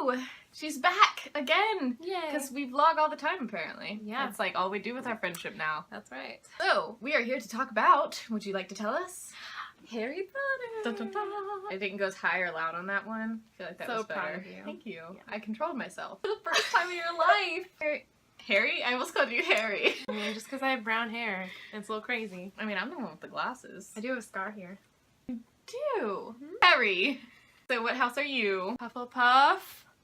Hello! She's back again! Yay! Because we vlog all the time, apparently. Yeah. That's like all we do with our friendship now. That's right. So, we are here to talk about, would you like to tell us? Harry Potter! Dun, dun, dun. I didn't go as high or loud on that one. I feel like that So was better. proud of you. Thank you. Yeah. I controlled myself. For the first time in your life! Harry? I almost called you Harry. I mean, just because I have brown hair. It's a little crazy. I mean, I'm the one with the glasses. I do have a scar here. Do? Harry! So what house are you? Hufflepuff!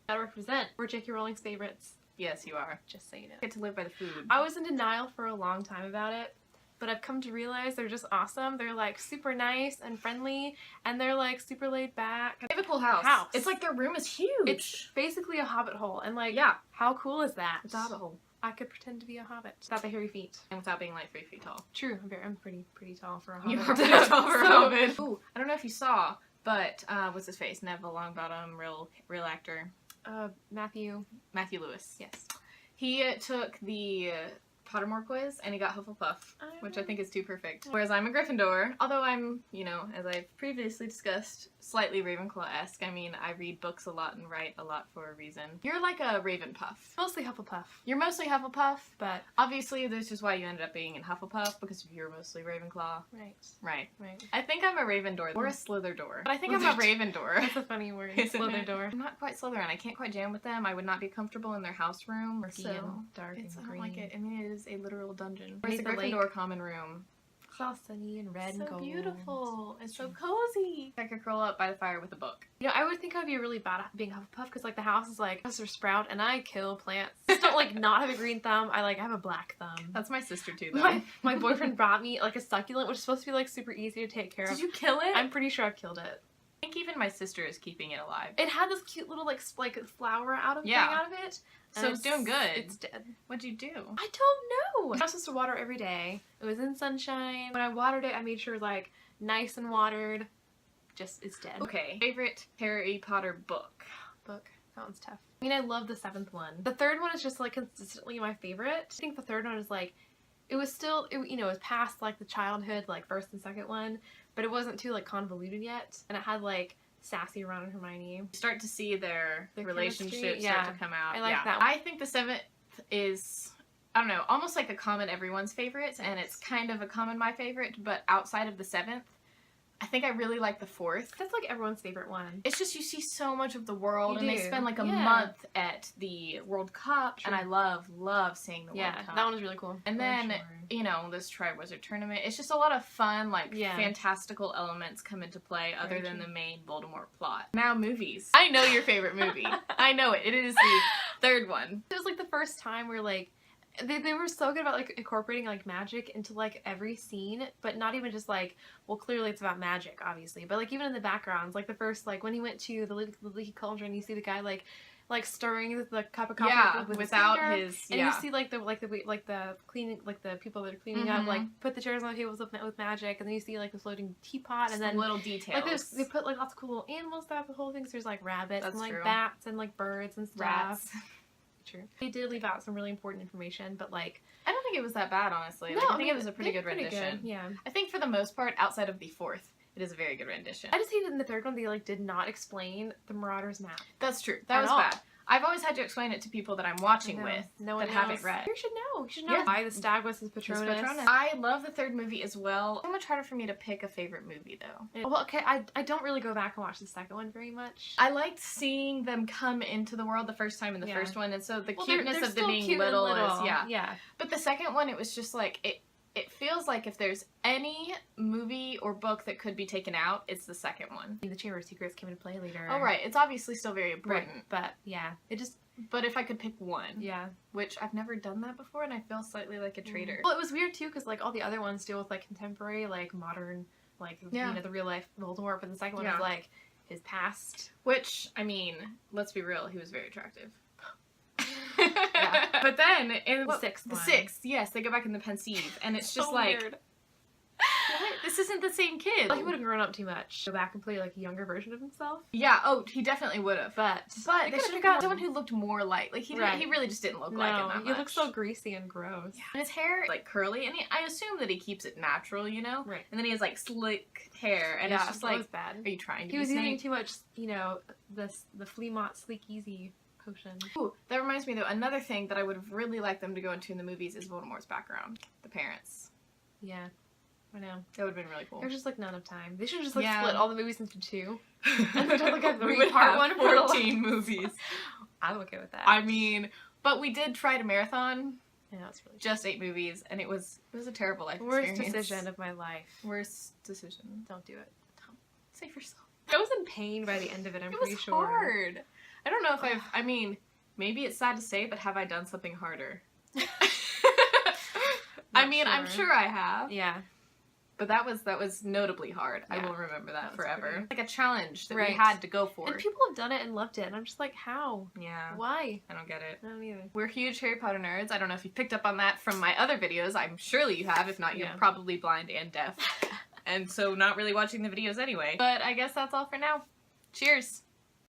Gotta represent. We're J.K. Rowling's favorites. Yes, you are. Just so you know. Get to live by the food. I was in denial for a long time about it, but I've come to realize they're just awesome. They're like super nice and friendly, and they're like super laid back. They have a cool house. It's like their room is huge. It's basically a hobbit hole, and like, yeah. how cool is that? It's a hobbit hole. I could pretend to be a hobbit without the hairy feet. And without being like 3 feet tall. True, I'm pretty tall for a hobbit. You are pretty tall for a hobbit. Ooh, I don't know if you saw, but what's his face? Neville Longbottom, real actor. Matthew Lewis. Yes. He took the Pottermore quiz and he got Hufflepuff, which I think is too perfect. Whereas I'm a Gryffindor, although I'm, you know, as I've previously discussed, slightly Ravenclaw-esque. I mean, I read books a lot and write a lot for a reason. You're like a Ravenpuff. Mostly Hufflepuff. You're mostly Hufflepuff, but obviously this is why you ended up being in Hufflepuff, because you're mostly Ravenclaw. Right. I think I'm a Ravendor or a Slytherdor, but I think I'm a Ravendor. That's a funny word. Slytherdor. I'm not quite Slytherin. I can't quite jam with them. I would not be comfortable in their house room. Murky So and dark and I don't green. like it. I mean, it is a literal dungeon. Beneath Whereas the the Gryffindor common room. It's all sunny and red and So gold. beautiful. It's so cozy. I could curl up by the fire with a book. You know, I would think I'd be really bad at being Hufflepuff because like the house is like Professor Sprout and I kill plants. I just don't like not have a green thumb. I have a black thumb. That's my sister too, though. My boyfriend brought me like a succulent, which is supposed to be like super easy to take care of. Did you kill it? I'm pretty sure I've killed it. I think even my sister is keeping it alive. It had this cute little like flower thing out of it. So it's doing good. It's dead. What'd you do? I don't know. I was supposed to water every day. It was in sunshine. When I watered it, I made sure like nice and watered. Just it's dead. Okay. Favorite Harry Potter book? Book. That one's tough. I mean, I love the 7th one. The 3rd one is just like consistently my favorite. I think the 3rd one is like, it was still, you know, it was past like the childhood, like 1st and 2nd one, but it wasn't too like convoluted yet, and it had like sassy Ron and Hermione. You start to see their relationship chemistry. start to come out. I like that one. I think the 7th is, I don't know, almost like a common everyone's favorite, and it's kind of a common my favorite, but outside of the 7th, I think I really like the 4th. That's like everyone's favorite one. It's just you see so much of the world, You and do. they spend like a month at the World Cup, True. and I love seeing the World Cup. That one was really cool. And then, you know, this Triwizard Tournament, it's just a lot of fun, like, fantastical elements come into play other than the main Voldemort plot. Now, movies. I know your favorite movie. I know it. It is the 3rd one. It was like the first time where like, they were so good about like incorporating like magic into like every scene, but not even just like, well, clearly it's about magic, obviously, but like even in the backgrounds, like the first, like when he went to the leaky cauldron, you see the guy like stirring the cup of coffee without his finger, and you see like the cleaning, like the people that are cleaning up, like put the chairs on the tables with magic, and then you see like the floating teapot, and then little details. Like they put like lots of cool little animals throughout the whole thing. So there's like rabbits and like true. bats and like birds and stuff. Rats. True. They did leave out some really important information, but like, I don't think it was that bad, honestly. No, Like, I think it was a pretty good rendition. Good. Yeah. I think for the most part, outside of the 4th, it is a very good rendition. I just hated in the 3rd one they like did not explain the Marauders map. That's true. That was bad. I've always had to explain it to people that I'm watching with that haven't read. You should know. You should know why the stag was his Patronus. I love the 3rd movie as well. It's so much harder for me to pick a favorite movie, though. Well, okay, I don't really go back and watch the 2nd one very much. I liked seeing them come into the world the first time in the 1st one, and so the cuteness they're of them being little is, yeah. But the 2nd one, it was just like, it feels like if there's any movie or book that could be taken out, it's the 2nd one. The Chamber of Secrets came into play later. Oh, right. It's obviously still very important. Right. But, yeah. But if I could pick one. Yeah. Which I've never done that before, and I feel slightly like a traitor. Well, it was weird, too, because, like, all the other ones deal with, like, contemporary, like, modern, like, you know, the real-life Voldemort, but the 2nd one is, like, his past. Which, I mean, let's be real, he was very attractive. Yeah. But then, in the 6th one. The 6th, yes, they go back in the Pensieve, and it's just so like... weird. what? This isn't the same kid. Like, he would have grown up too much. Go back and play like a younger version of himself. Yeah, oh, he definitely would have. But they should have got someone who looked more like he didn't, he really just didn't look like him that much. He looks so greasy and gross. Yeah. And his hair like curly, and I assume that he keeps it natural, you know? Right. And then he has like slick hair, and it's just like, was bad. Are you trying to He be was Snape? using too much, you know, the Fleamont Sleek Easy potion. Ooh, that reminds me though, another thing that I would have really liked them to go into in the movies is Voldemort's background. The parents. Yeah. I know. That would have been really cool. There's just like not enough time. They should just like split all the movies into 2. And then like a we would part have one, part 14 movies. I'm okay with that. I mean, but we did try to marathon. Yeah, that's really just 8 movies, and it was a terrible life Worst experience. decision of my life. Worst decision. Don't do it. Don't. Save yourself. I was in pain by the end of it, I'm pretty sure. It was hard. I don't know if I mean, maybe it's sad to say, but have I done something harder? I mean, I'm sure I have. Yeah. But that was notably hard. Yeah. I will remember that forever. Pretty... Like a challenge that we had to go for. And people have done it and loved it, and I'm just like, how? Yeah. Why? I don't get it. I don't either. We're huge Harry Potter nerds. I don't know if you picked up on that from my other videos. I'm surely you have. If not, you're probably blind and deaf. And so not really watching the videos anyway. But I guess that's all for now. Cheers!